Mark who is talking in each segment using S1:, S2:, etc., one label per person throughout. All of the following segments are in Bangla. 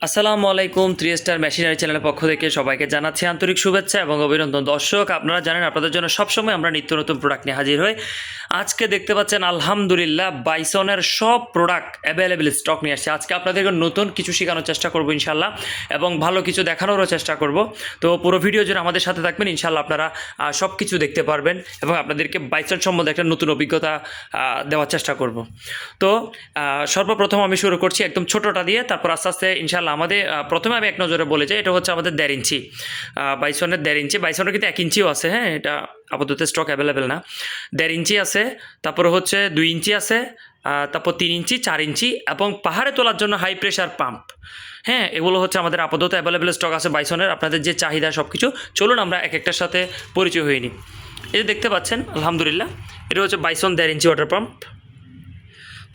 S1: আসসালামু আলাইকুম। 3 স্টার মেশিনারি চ্যানেলের পক্ষ থেকে সবাইকে জানাচ্ছি আন্তরিক শুভেচ্ছা এবং অভিনন্দন। দর্শক, আপনারা জানেন আপনাদের জন্য সবসময় আমরা নিত্য নতুন প্রোডাক্ট নিয়ে হাজির হই। আজকে দেখতে পাচ্ছেন আলহামদুলিল্লাহ বাইসনের সব প্রোডাক্ট অ্যাভেলেবেল স্টক নিয়ে আসছে। আজকে আপনাদেরকে নতুন কিছু শেখানোর চেষ্টা করবো ইনশাল্লাহ, এবং ভালো কিছু দেখানোরও চেষ্টা করব। তো পুরো ভিডিও জুড়ে আমাদের সাথে থাকবেন, ইনশাল্লাহ আপনারা সব কিছু দেখতে পারবেন এবং আপনাদেরকে বাইসন সম্বন্ধে একটা নতুন অভিজ্ঞতা দেওয়ার চেষ্টা করব। তো সর্বপ্রথম আমি শুরু করছি একদম ছোটোটা দিয়ে, তারপর আস্তে আস্তে ইনশাল্লাহ আমাদের প্রথমে আমি এক নজরে বলে যাই, এটা হচ্ছে আমাদের 1.5 ইঞ্চি বাইসনের 1.5 ইঞ্চি। বাইসনের কিন্তু 1 ইঞ্চিও আছে, হ্যাঁ, এটা আপাতত স্টক অ্যাভেলেবেল না। 1.5 ইঞ্চি আছে, তারপরে হচ্ছে 2 ইঞ্চি আছে, তারপর 3 ইঞ্চি, 4 ইঞ্চি এবং পাহাড়ে তোলার জন্য হাই প্রেশার পাম্প। হ্যাঁ, এগুলো হচ্ছে আমাদের আপাতত অ্যাভেলেবেল স্টক আছে বাইসনের। আপনাদের যে চাহিদা সব কিছু, চলুন আমরা এক একটার সাথে পরিচয় হয়ে নিই। এই যে দেখতে পাচ্ছেন আলহামদুলিল্লাহ, এটা হচ্ছে বাইসন 1.5 ইঞ্চি ওয়াটার পাম্প।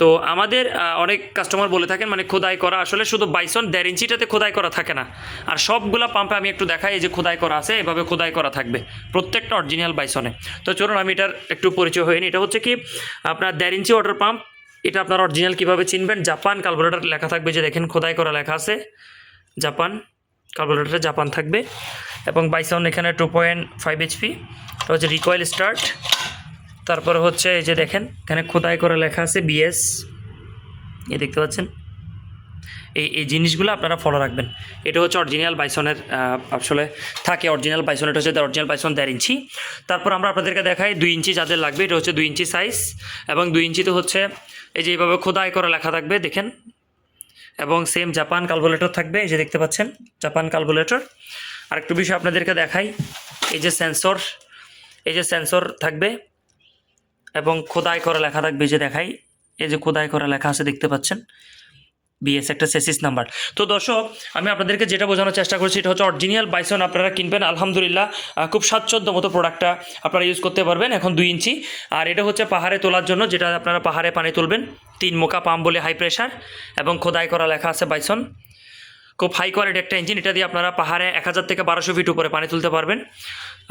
S1: তো আমাদের অনেক কাস্টমার বলে থাকেন মানে খোদাই করা, আসলে শুধু বাইসন 1.5 ইঞ্চিটাতে খোদাই করা থাকে না, আর সবগুলা পাম্পে আমি একটু দেখাই, এই যে খোদাই করা আছে, এভাবে খোদাই করা থাকবে প্রত্যেকটা অরিজিনাল বাইসনে। তো চলুন আমি এটার একটু পরিচয় হয়ে নিই। এটা হচ্ছে কি আপনার 1.5 ইঞ্চি ওয়াটার পাম্প। এটা আপনার অরিজিনাল কীভাবে চিনবেন, জাপান কার্বোরেটর লেখা থাকবে, যে দেখেন খোদাই করা লেখা আছে জাপান, কার্বোরেটরে জাপান থাকবে। এবং বাইসন এখানে 2.5 এইচপি। এটা হচ্ছে রিকয়েল স্টার্ট। তারপরে হচ্ছে এই যে দেখেন এখানে খোদাই করে লেখা আছে বিএস, এই দেখতে পাচ্ছেন। এই জিনিসগুলো আপনারা ফলো রাখবেন। এটা হচ্ছে অরিজিনাল বাইসনের আসলে থাকে অরিজিনাল বাইসন, এটা হচ্ছে অরিজিনাল বাইসন 1.5 ইঞ্চি। তারপর আমরা আপনাদেরকে দেখাই 2 ইঞ্চি যাদের লাগবে, এটা হচ্ছে 2 ইঞ্চি সাইজ। এবং 2 ইঞ্চিতে হচ্ছে এই যে এইভাবে খোদাই করে লেখা থাকবে দেখেন, এবং সেম জাপান কার্বোরেটর থাকবে, এই যে দেখতে পাচ্ছেন জাপান কার্বোরেটর। আরেকটু বিষয় আপনাদেরকে দেখাই, এই যে সেন্সর, এই যে সেন্সর থাকবে এবং খোদাই করে লেখা থাকবে, যে দেখাই এই যে খোদাই করে লেখা আছে দেখতে পাচ্ছেন বিএস, একটা সেসিস নাম্বার। তো দর্শক, আমি আপনাদেরকে যেটা বোঝানোর চেষ্টা করছি, এটা হচ্ছে অরিজিনাল বাইসন আপনারা কিনবেন আলহামদুলিল্লাহ খুব স্বাচ্ছন্দ্য মতো প্রোডাক্টটা আপনারা ইউজ করতে পারবেন। এখন 2 ইঞ্চি, আর এটা হচ্ছে পাহাড়ে তোলার জন্য, যেটা আপনারা পাহাড়ে পানি তুলবেন। 3 মুখা পাম্প বলে হাই প্রেশার, এবং খোদাই করা লেখা আছে বাইসন। খুব হাই কোয়ালিটি একটা ইঞ্জিন, এটা দিয়ে আপনারা পাহাড়ে 1000 থেকে 1200 ফিট উপরে পানি তুলতে পারবেন।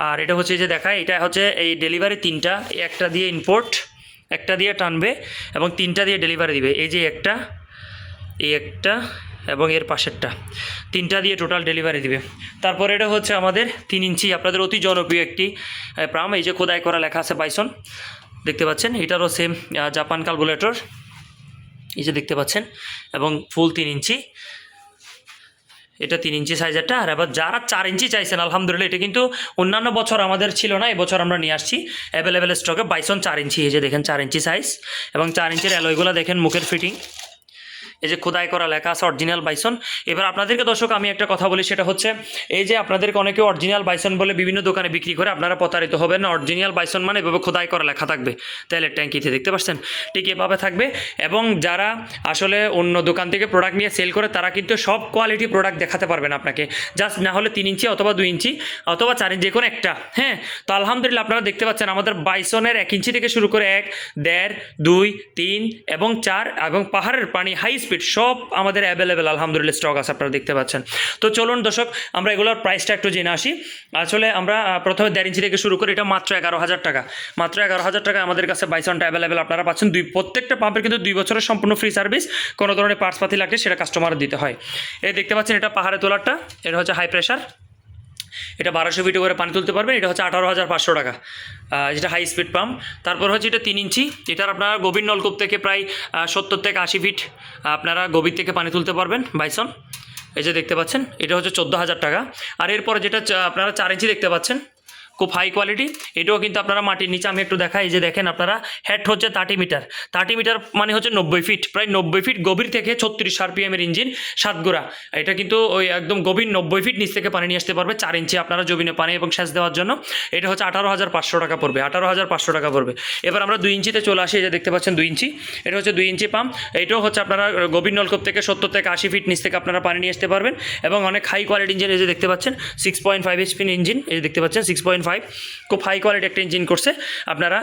S1: আর এটা হচ্ছে যে দেখায়, এটা হচ্ছে এই ডেলিভারি 3টা, একটা দিয়ে ইম্পোর্ট, একটা দিয়ে টানবে এবং 3টা দিয়ে ডেলিভারি দিবে। এই যে একটা, এই একটা এবং এর পাশেরটা, 3টা দিয়ে টোটাল ডেলিভারি দিবে। তারপর এটা হচ্ছে আমাদের 3 ইঞ্চি, আপনাদের অতি জনপ্রিয় একটি পাম্প, এই যে খোদাই করা লেখা আছে বাইসন, দেখতে পাচ্ছেন। এটারও সেম জাপান কার্বোরেটর, এই যে দেখতে পাচ্ছেন, এবং ফুল 3 ইঞ্চি। এটা 3 ইঞ্চি সাইজেরটা। আর এবার যারা 4 ইঞ্চি চাইছেন আলহামদুলিল্লাহ, এটা কিন্তু অন্যান্য বছর আমাদের ছিল না, এবছর আমরা নিয়ে আসছি অ্যাভেলেবেল স্টকে বাইসন 4 ইঞ্চি। এই যে দেখেন 4 ইঞ্চি সাইজ, এবং 4 ইঞ্চির অ্যালয়গুলো দেখেন, মুখের ফিটিং, এই যে খোদাই করা লেখা আছে অরিজিনাল বাইসন। এবার আপনাদেরকে দর্শক আমি একটা কথা বলি, সেটা হচ্ছে এই যে আপনাদেরকে অনেকে অরিজিনাল বাইসন বলে বিভিন্ন দোকানে বিক্রি করে, আপনারা প্রতারিত হবেন না। অরিজিনাল বাইসন মানে এভাবে খোদাই করা লেখা থাকবে তেলের ট্যাঙ্কিতে, দেখতে পাচ্ছেন, ঠিক এভাবে থাকবে। এবং যারা আসলে অন্য দোকান থেকে প্রোডাক্ট নিয়ে সেল করে, তারা কিন্তু সব কোয়ালিটি প্রোডাক্ট দেখাতে পারবেন আপনাকে, জাস্ট না হলে 3 ইঞ্চি অথবা 2 ইঞ্চি অথবা 4 ইঞ্চি, যে কোনো একটা। হ্যাঁ, তো আলহামদুলিল্লাহ আপনারা দেখতে পাচ্ছেন আমাদের বাইসনের 1 ইঞ্চি থেকে শুরু করে 1, 1.5, 2, 3 এবং 4, এবং পাহাড়ের পানি হাই স্পিড সব আমাদের অ্যাভেলেবেল আলহামদুলিল্লাহ স্টক আছে, আপনারা দেখতে পাচ্ছেন। তো চলুন দর্শক, আমরা এগুলোর প্রাইসটা একটু জেনে আসি। আসলে আমরা প্রথমে 1.5 ইঞ্চি থেকে শুরু করি, এটা মাত্র 11,000 টাকা। মাত্র 11,000 টাকা আমাদের কাছে বাইসনটা অ্যাভেলেবেল আপনারা পাচ্ছেন। প্রত্যেকটা পাম্পের কিন্তু 2 বছরের সম্পূর্ণ ফ্রি সার্ভিস। কোনো ধরনের পার্টসপাতি লাগলে সেটা কাস্টমার দিতে হয়। এই দেখতে পাচ্ছেন এটা পাহাড়ে তোলারটা, এটা হচ্ছে হাই প্রেশার, এটা 1200 ফিট করে পানি তুলতে পারবেন। এটা হচ্ছে 18,500 টাকা, যেটা হাই স্পিড পাম্প। তারপর হচ্ছে এটা 3 ইঞ্চি, এটার আপনারা গভীর নলকূপ থেকে প্রায় 70 থেকে 80 ফিট আপনারা গভীর থেকে পানি তুলতে পারবেন বাইসন। এই যে দেখতে পাচ্ছেন, এটা হচ্ছে 14,000 টাকা। আর এরপরে যেটা আপনারা 4 ইঞ্চি দেখতে পাচ্ছেন, খুব হাই কোয়ালিটি, এটাও কিন্তু আপনারা মাটির নিচে, আমি একটু দেখাই, এই যে দেখেন আপনারা হেড হচ্ছে 30 মিটার। 30 মিটার মানে হচ্ছে 90 ফিট, প্রায় 90 ফিট গভীর থেকে 36 আরপিএমের ইঞ্জিন, 7 গোড়া। এটা কিন্তু ওই একদম গভীর 90 ফিট নিচ থেকে পানি নিয়ে আসতে পারবে। 4 ইঞ্চি আপনারা জমিনে পানি এবং সেচ দেওয়ার জন্য। এটা হচ্ছে 18,500 টাকা পড়বে, 18,500 টাকা পড়বে। এবার আমরা 2 ইঞ্চিতে চলে আসি, এই যে দেখতে পাচ্ছেন 2 ইঞ্চি, এটা হচ্ছে 2 ইঞ্চি পাম্প। এটাও হচ্ছে আপনারা গভীর নলকূপ থেকে 70 থেকে 80 ফিট নিচ থেকে আপনারা পানি নিয়ে আসতে পারবেন, এবং অনেক হাই কোয়ালিটি ইঞ্জিন। এই যে দেখতে পাচ্ছেন 6.5 এইচপি ইঞ্জিন, এই যে দেখতে পাচ্ছেন 6.5 1.5 খুব হাই কোয়ালিটি একটা ইঞ্জিন করছে। আপনারা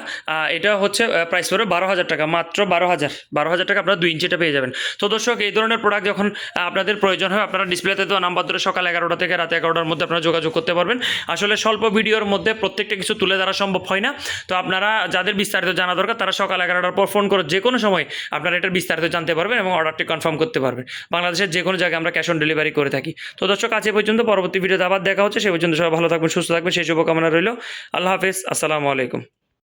S1: এটা হচ্ছে প্রাইস পড়বে 12,000 টাকা, মাত্র 12,000 টাকা আপনারা 2 ইঞ্চিটা পেয়ে যাবেন। তো দর্শক এই ধরনের প্রোডাক্ট যখন আপনাদের প্রয়োজন হয় আপনারা ডিসপ্লেতে দেওয়া নাম্বার ধরে সকাল 11টা থেকে রাত 11টার মধ্যে আপনারা যোগাযোগ করতে পারবেন। আসলে স্বল্প ভিডিওর মধ্যে প্রত্যেকটা কিছু তুলে ধরা সম্ভব হয় না। তো আপনারা যাদের বিস্তারিত জানা দরকার তারা সকাল 11টার পর ফোন করে যে কোনো সময় আপনারা এটার বিস্তারিত জানতে পারবেন এবং অর্ডারটি কনফার্ম করতে পারবেন। বাংলাদেশের যে কোনো জায়গায় আমরা ক্যাশ অন ডেলিভারি করে থাকি। তো দর্শক আজ এ পর্যন্ত, পরবর্তী ভিডিওতে আবার দেখা হচ্ছে। সে পর্যন্ত সবাই ভালো থাকবেন, সুস্থ থাকবেন, সেই শুভকামনা রইল। আল্লাহ হাফেজ, আসসালামু আলাইকুম।